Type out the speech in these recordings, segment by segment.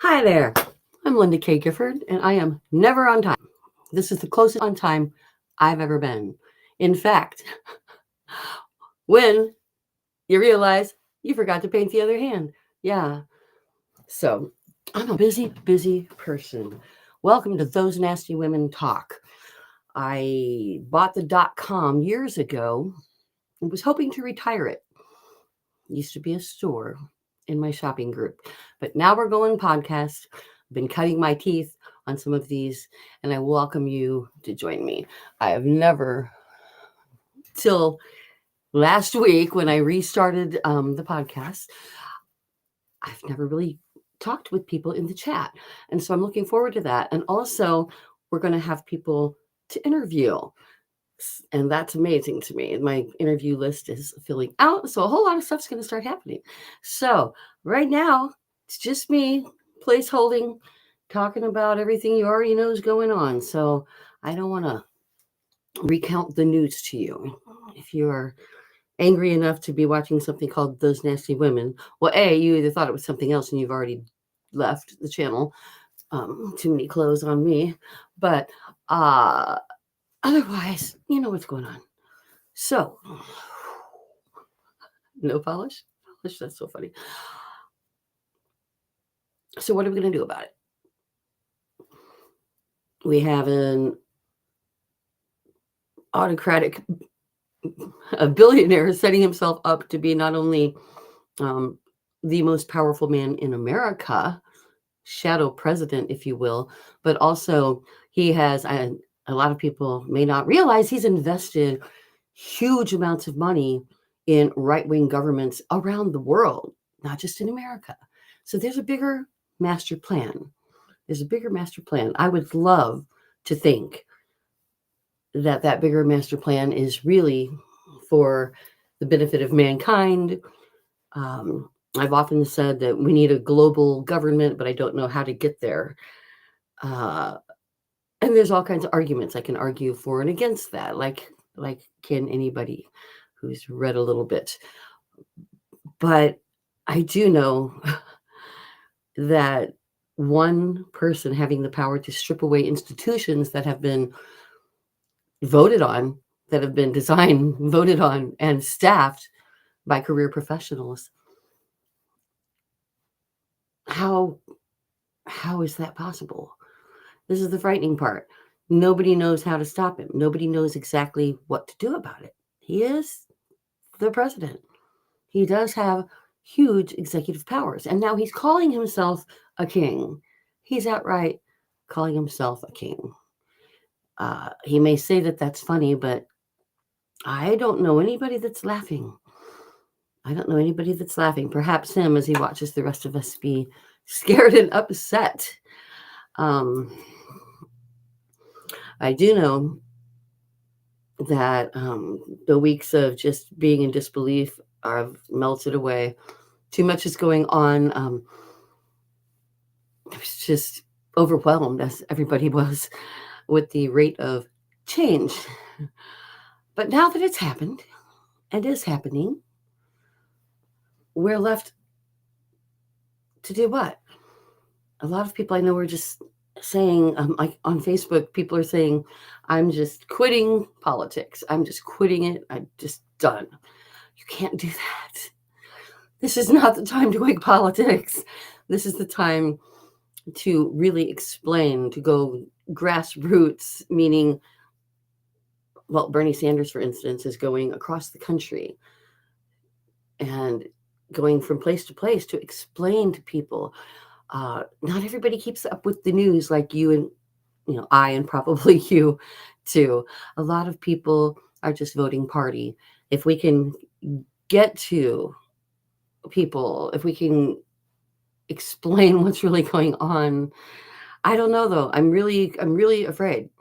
Hi there. I'm Linda K. Gifford, and I am never on time. This is the closest on time I've ever been. In fact, when you realize you forgot to paint the other hand. Yeah. So I'm a busy person. Welcome to Those Nasty Women Talk. I bought the .com years ago and was hoping to retire it. Used to be a store in my shopping group, but now we're going podcast. I've been cutting my teeth on some of these, and I welcome you to join me. I have never, till last week when I restarted the podcast, I've never really talked with people in the chat, and so I'm looking forward to that. And also, we're going to have people to interview. And that's amazing to me. My interview list is filling out, so a whole lot of stuff's going to start happening. So right now, it's just me placeholding, talking about everything you already know is going on. So I don't want to recount the news to you. If you are angry enough to be watching something called Those Nasty Women, well, A, you either thought it was something else and you've already left the channel. Too many clothes on me. But otherwise, you know what's going on. So, no polish? Polish, that's so funny. So, what are we going to do about it? We have an autocratic a billionaire setting himself up to be not only the most powerful man in America, shadow president, if you will, but also he has, a lot of people may not realize, he's invested huge amounts of money in right-wing governments around the world, not just in America. So there's a bigger master plan. There's a bigger master plan. I would love to think that bigger master plan is really for the benefit of mankind. I've often said that we need a global government, but I don't know how to get there. And there's all kinds of arguments I can argue for and against that, like can anybody who's read a little bit. But I do know that one person having the power to strip away institutions that have been voted on, that have been designed, voted on, and staffed by career professionals. How is that possible? This is the frightening part. Nobody knows how to stop him. Nobody knows exactly what to do about it. He is the president. He does have huge executive powers. And now he's calling himself a king. He's outright calling himself a king. He may say that that's funny, but I don't know anybody that's laughing. I don't know anybody that's laughing. Perhaps him as he watches the rest of us be scared and upset. I do know that the weeks of just being in disbelief have melted away. Too much is going on. I was just overwhelmed, as everybody was, with the rate of change. But now that it's happened and is happening, we're left to do what? A lot of people I know are just saying, like on Facebook, people are saying, I'm just quitting politics. I'm just quitting it. I'm just done. You can't do that. This is not the time to quit politics. This is the time to really explain, to go grassroots, meaning, well, Bernie Sanders, for instance, is going across the country and going from place to place to explain to people. Not everybody keeps up with the news like you and I and probably you too. A lot of people are just voting party. If we can get to people, if we can explain what's really going on, I don't know though. I'm really afraid.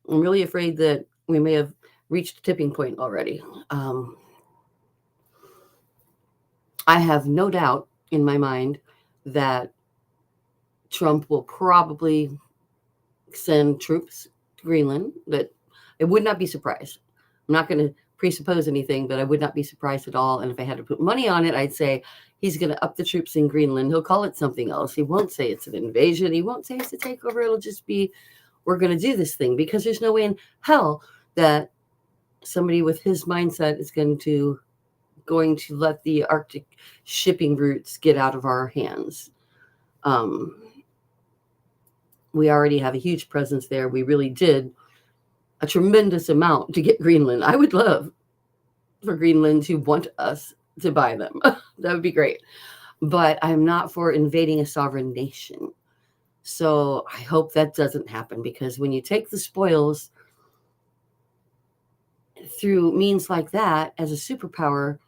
I'm really afraid that we may have reached a tipping point already. I have no doubt in my mind that Trump will probably send troops to Greenland. That it would not be surprised. I'm not going to presuppose anything, but I would not be surprised at all. And if I had to put money on it, I'd say he's going to up the troops in Greenland. He'll call it something else. He won't say it's an invasion. He won't say it's a takeover. It'll just be, we're going to do this thing, because there's no way in hell that somebody with his mindset is going to let the Arctic shipping routes get out of our hands. We already have a huge presence there. We really did a tremendous amount to get Greenland. I would love for Greenland to want us to buy them. That would be great. But I'm not for invading a sovereign nation. So I hope that doesn't happen, because when you take the spoils through means like that as a superpower,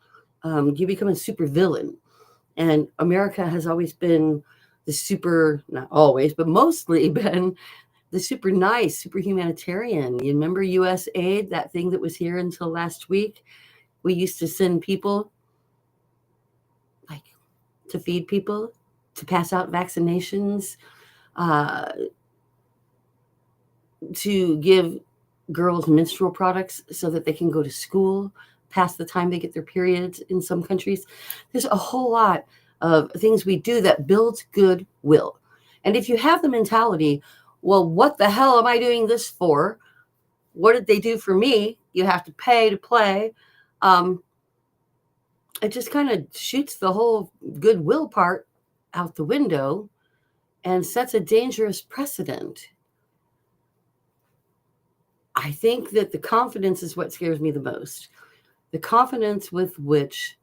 you become a super villain. And America has always been the super, not always, but mostly been the super nice, super humanitarian. You remember U.S. aid, that thing that was here until last week? We used to send people like to feed people, to pass out vaccinations, to give girls menstrual products so that they can go to school past the time they get their periods in some countries. There's a whole lot of things we do that builds goodwill. And if you have the mentality, well, what the hell am I doing this for? What did they do for me? You have to pay to play. It just kind of shoots the whole goodwill part out the window and sets a dangerous precedent. I think that the confidence is what scares me the most. The confidence with which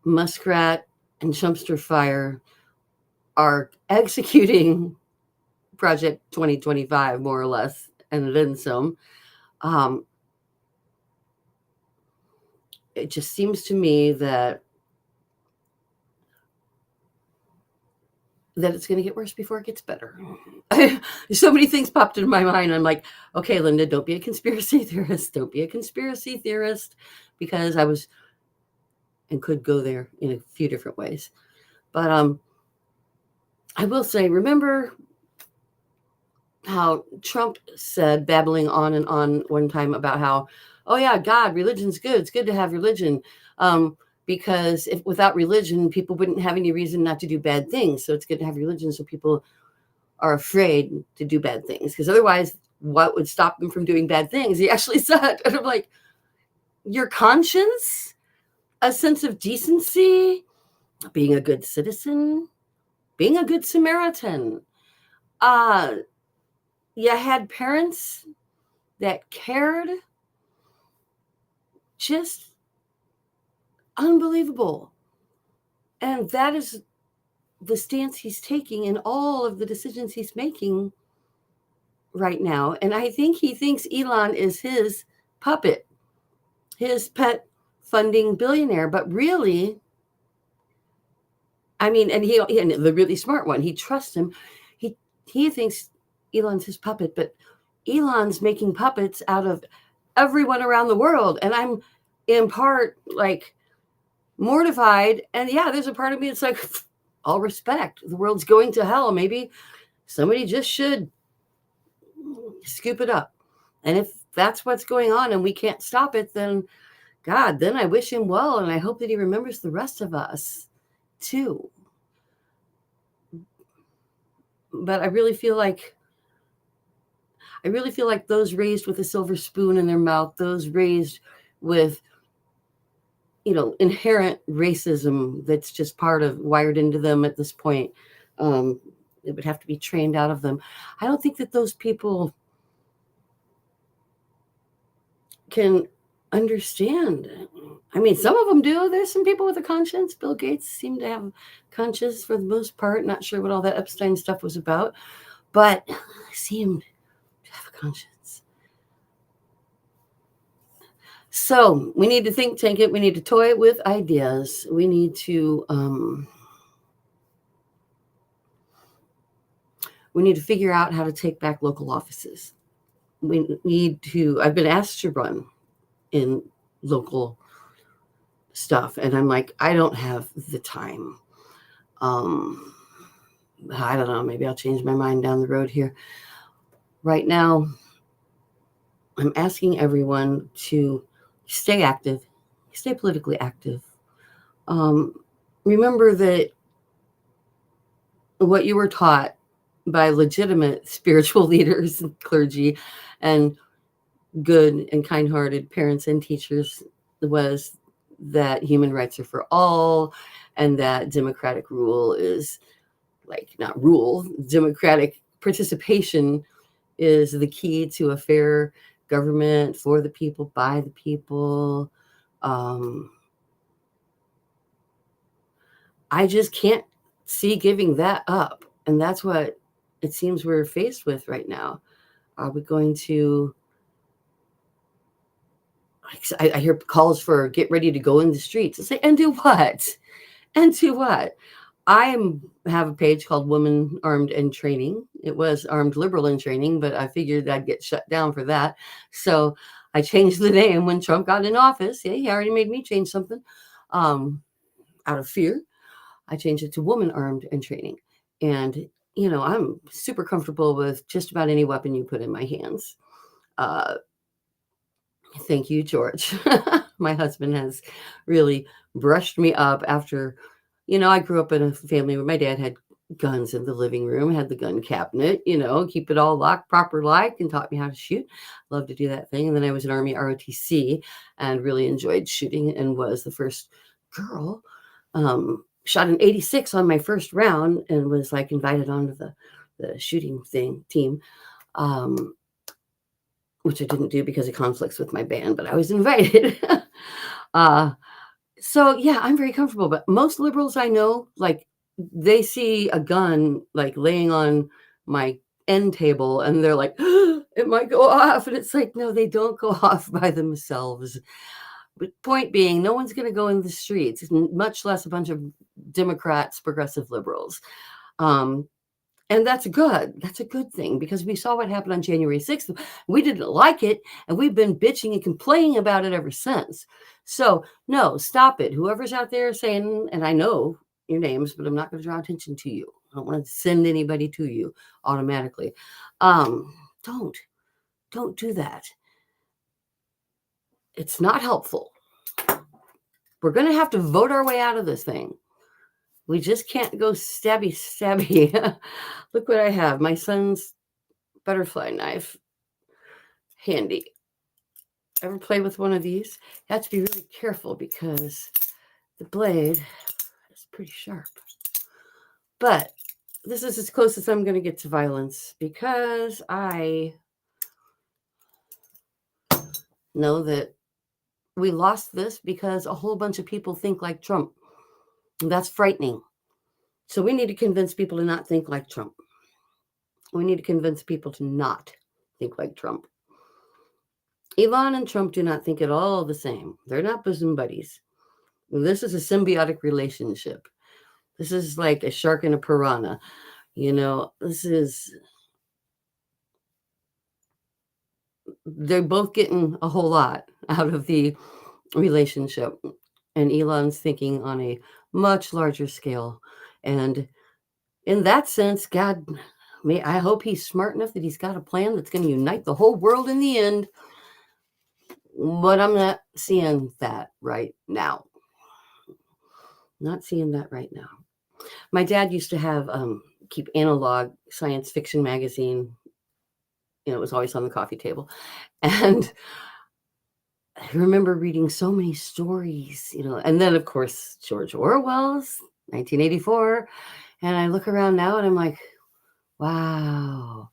Muskrat and Chumpster Fire are executing Project 2025, more or less, and then some. It just seems to me that it's going to get worse before it gets better. So many things popped into my mind. I'm like, okay, Linda, don't be a conspiracy theorist. Don't be a conspiracy theorist, because I was and could go there in a few different ways. But I will say, remember how Trump said, babbling on and on one time about how, oh yeah, God, religion's good. It's good to have religion. Because if without religion, people wouldn't have any reason not to do bad things. So it's good to have religion so people are afraid to do bad things. Because otherwise, what would stop them from doing bad things? He actually said, and I'm like, your conscience, a sense of decency, being a good citizen, being a good Samaritan. You had parents that cared. Just unbelievable. And that is the stance he's taking in all of the decisions he's making right now. And I think he thinks Elon is his puppet, his pet funding billionaire. But really, I mean, and the really smart one, he trusts him. He thinks Elon's his puppet, but Elon's making puppets out of everyone around the world. And I'm in part like mortified. And yeah, there's a part of me that's like, all respect, the world's going to hell. Maybe somebody just should scoop it up. And if that's what's going on and we can't stop it, then God, then I wish him well. And I hope that he remembers the rest of us too. But I really feel like those raised with a silver spoon in their mouth, those raised with, inherent racism that's just wired into them at this point, it would have to be trained out of them. I don't think that those people can understand. I mean, some of them do. There's some people with a conscience. Bill Gates seemed to have a conscience for the most part. Not sure what all that Epstein stuff was about, but seemed to have a conscience. So we need to think tank it. We need to toy it with ideas. We need to figure out how to take back local offices. We need to, I've been asked to run in local stuff, and I'm like, I don't have the time. I don't know, maybe I'll change my mind down the road here. Right now, I'm asking everyone to stay active, stay politically active. Um, Remember that what you were taught by legitimate spiritual leaders, clergy, and good and kind hearted parents and teachers was that human rights are for all and that democratic rule is like not rule, democratic participation is the key to a fair government for the people, by the people. Um, I just can't see giving that up. And that's what it seems we're faced with right now. Are we going to? I hear calls for get ready to go in the streets. I say, and do what? And do what? Have a page called Woman Armed and Training. It was Armed Liberal and Training, but I figured I'd get shut down for that. So I changed the name when Trump got in office. Yeah, he already made me change something out of fear. I changed it to Woman Armed and Training. And, I'm super comfortable with just about any weapon you put in my hands. Uh, Thank you, George. My husband has really brushed me up after, I grew up in a family where my dad had guns in the living room, had the gun cabinet, keep it all locked, proper like, and taught me how to shoot. Love to do that thing. And then I was an Army ROTC and really enjoyed shooting and was the first girl. Shot an 86 on my first round and was like invited onto the shooting team. Which I didn't do because of conflicts with my band, but I was invited. So yeah, I'm very comfortable. But most liberals I know, like they see a gun like laying on my end table and they're like, it might go off. And it's like, no, they don't go off by themselves. But point being, no one's going to go in the streets, much less a bunch of Democrats, progressive liberals. And that's good. That's a good thing because we saw what happened on January 6th. We didn't like it, and we've been bitching and complaining about it ever since. So, no, stop it. Whoever's out there saying, and I know your names, but I'm not going to draw attention to you. I don't want to send anybody to you automatically. Don't do that. It's not helpful. We're going to have to vote our way out of this thing. We just can't go stabby. Look what I have. My son's butterfly knife. Handy. Ever play with one of these? You have to be really careful because the blade is pretty sharp. But this is as close as I'm going to get to violence because I know that we lost this because a whole bunch of people think like Trump. And that's frightening. So we need to convince people to not think like Trump. We need to convince people to not think like Trump. Elon and Trump do not think at all the same. They're not bosom buddies. This is a symbiotic relationship. This is like a shark and a piranha. They're both getting a whole lot out of the relationship. And Elon's thinking on a much larger scale. And in that sense, God, I hope he's smart enough that he's got a plan that's going to unite the whole world in the end. But I'm not seeing that right now. Not seeing that right now. My dad used to keep analog science fiction magazine. It was always on the coffee table. And I remember reading so many stories, and then of course, George Orwell's 1984. And I look around now and I'm like, wow,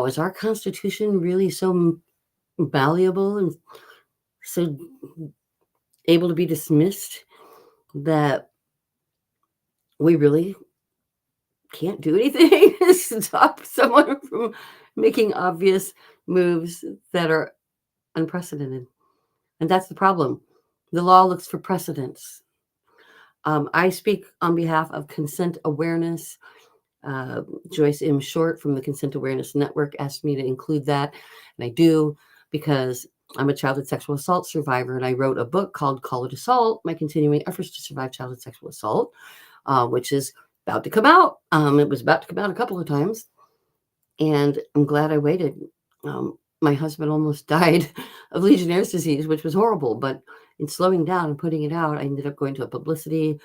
is our Constitution really so malleable and so able to be dismissed that we really can't do anything to stop someone from making obvious moves that are unprecedented? And that's the problem. The law looks for precedents. I speak on behalf of consent awareness. Joyce M. Short from the Consent Awareness Network asked me to include that, and I do because I'm a childhood sexual assault survivor, and I wrote a book called Call It Assault, My Continuing Efforts to Survive Childhood Sexual Assault, which is about to come out. It was about to come out a couple of times, and I'm glad I waited. my husband almost died of Legionnaire's disease, which was horrible. But in slowing down and putting it out, I ended up going to a publicity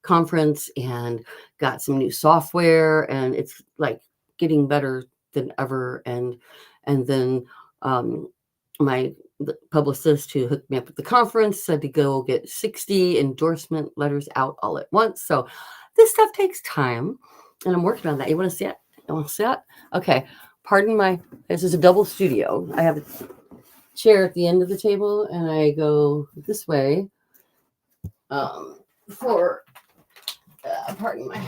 conference and got some new software, and it's like getting better than ever. And then my publicist who hooked me up at the conference said to go get 60 endorsement letters out all at once. So this stuff takes time, and I'm working on that. You want to see it? You want to see it? Okay. Pardon my, this is a double studio. I have a chair at the end of the table, and I go this way for, pardon my,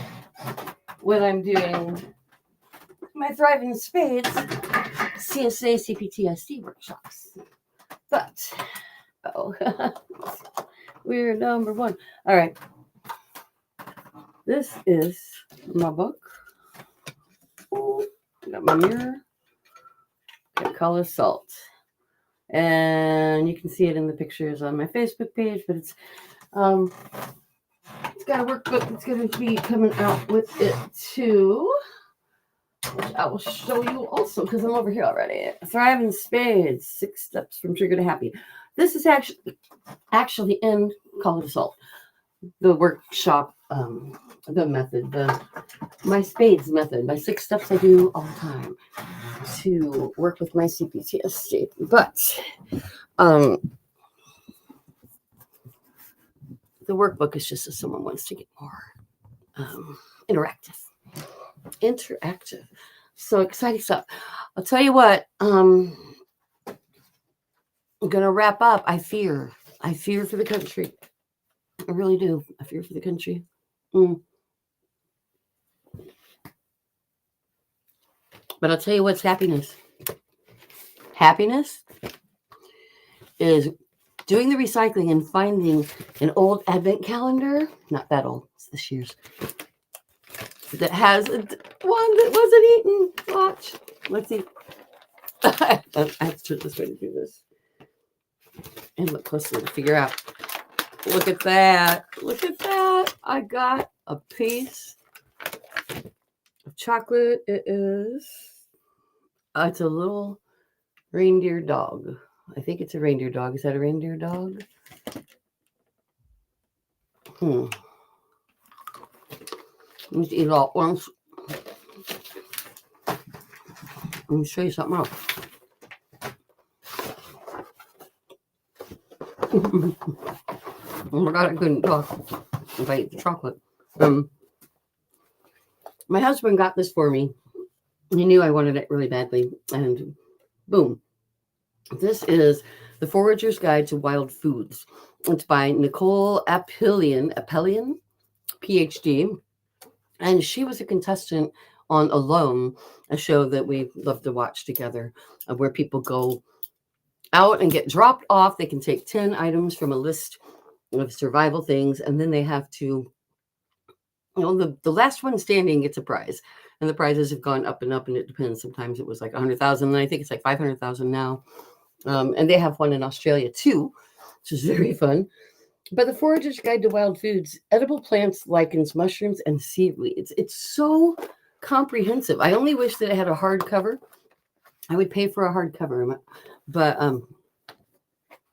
when I'm doing my Thriving Spades CSA C-PTSD workshops. But, we're number one. All right. This is my book. Got my mirror. Got color salt. And you can see it in the pictures on my Facebook page, but it's got a workbook that's going to be coming out with it too, which I will show you also because I'm over here already. Thriving Spades, 6 Steps from Trigger to Happy. This is actually in Call It Assault, the workshop, the method, my spades method, my 6 steps I do all the time to work with my C-PTSD. But the workbook is just if someone wants to get more interactive. So exciting stuff. I'll tell you what, I'm gonna wrap up. I fear for the country. I really do. I fear for the country. But I'll tell you what's happiness. Happiness is doing the recycling and finding an old advent calendar, not that old, it's this year's, that has one that wasn't eaten. Watch. Let's see. I have to turn this way to do this. And look closely to figure out. Look at that. Look at that. I got a piece of chocolate. It is. It's a little reindeer dog. I think it's a reindeer dog. Is that a reindeer dog? Let me eat it all at once. Let me show you something else. Oh my God, I couldn't talk if I ate the chocolate. My husband got this for me. He knew I wanted it really badly. And boom. This is The Forager's Guide to Wild Foods. It's by Nicole Appelian, PhD. And she was a contestant on Alone, a show that we love to watch together, where people go out and get dropped off. They can take 10 items from a list of survival things, and then they have to, the last one standing gets a prize. And the prizes have gone up, and it depends. Sometimes it was like 100,000, and I think it's like 500,000 now. And they have one in Australia too, which is very fun. But The Forager's Guide to Wild Foods, edible plants, lichens, mushrooms, and seaweeds. It's so comprehensive. I only wish that it had a hardcover. I would pay for a hardcover, but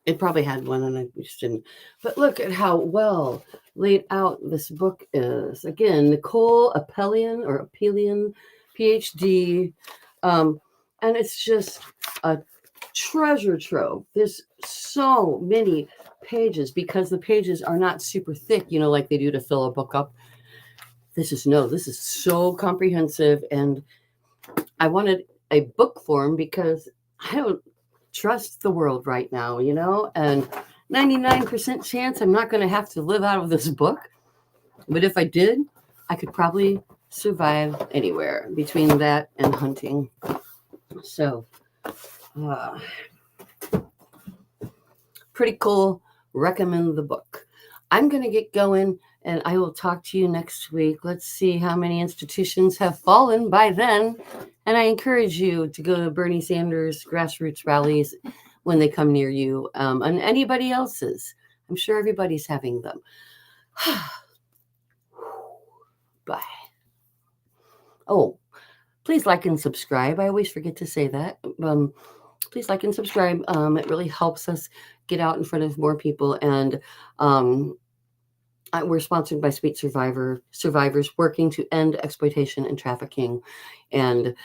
it probably had one, and I just didn't. But look at how well laid out this book is. Again, Nicole Appelian, PhD, and it's just a treasure trove. There's so many pages because the pages are not super thick, like they do to fill a book up. This is so comprehensive, and I wanted a book form because I don't trust the world right now, and 99% chance I'm not going to have to live out of this book. But if I did, I could probably survive anywhere between that and hunting. So, pretty cool. Recommend the book. I'm going to get going, and I will talk to you next week. Let's see how many institutions have fallen by then. And I encourage you to go to Bernie Sanders grassroots rallies when they come near you, and anybody else's. I'm sure everybody's having them. Bye. Oh, please like and subscribe. I always forget to say that. please like and subscribe. It really helps us get out in front of more people. And we're sponsored by Sweet Survivors working to end exploitation and trafficking. And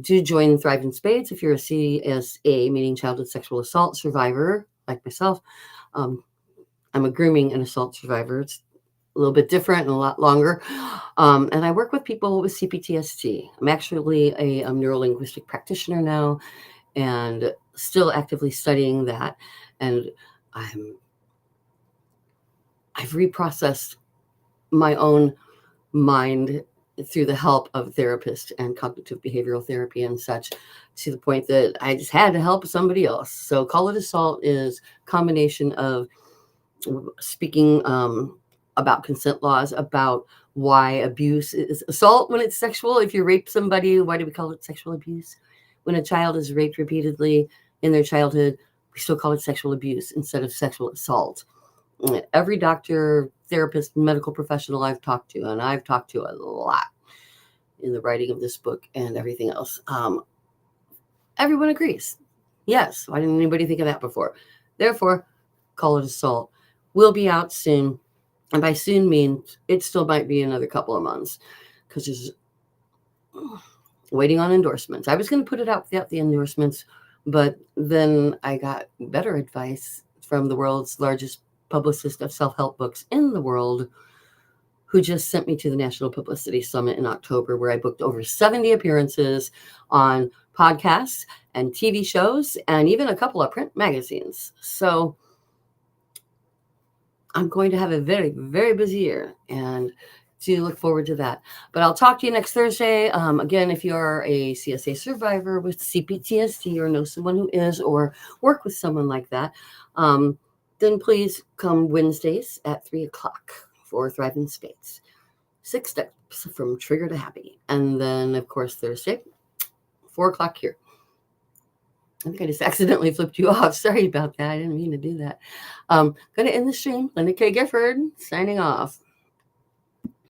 do join Thrive in Spades if you're a CSA, meaning childhood sexual assault survivor, like myself. I'm a grooming and assault survivor. It's a little bit different and a lot longer. And I work with people with C-PTSD. I'm actually a neurolinguistic practitioner now and still actively studying that. And I've reprocessed my own mind through the help of therapists and cognitive behavioral therapy and such, to the point that I just had to help somebody else. So Call It Assault is a combination of speaking about consent laws, about why abuse is assault when it's sexual. If you rape somebody, why do we call it sexual abuse? When a child is raped repeatedly in their childhood, we still call it sexual abuse instead of sexual assault. Every doctor, therapist, medical professional I've talked to, and I've talked to a lot in the writing of this book and everything else, everyone agrees. Yes, why didn't anybody think of that before? Therefore, Call It Assault will be out soon. And by soon means it still might be another couple of months, because there's waiting on endorsements. I was going to put it out without the endorsements, but then I got better advice from the world's largest publicist of self-help books in the world, who just sent me to the National Publicity Summit in October, where I booked over 70 appearances on podcasts and TV shows, and even a couple of print magazines. So I'm going to have a very, very busy year, and do look forward to that. But I'll talk to you next Thursday. Again, if you are a CSA survivor with C-PTSD, or know someone who is, or work with someone like that, then please come Wednesdays at 3:00 for Thrive in Spades. 6 steps from trigger to happy. And then, of course, Thursday, 4:00 here. I think I just accidentally flipped you off. Sorry about that. I didn't mean to do that. Going to end the stream. Linda K. Gifford signing off.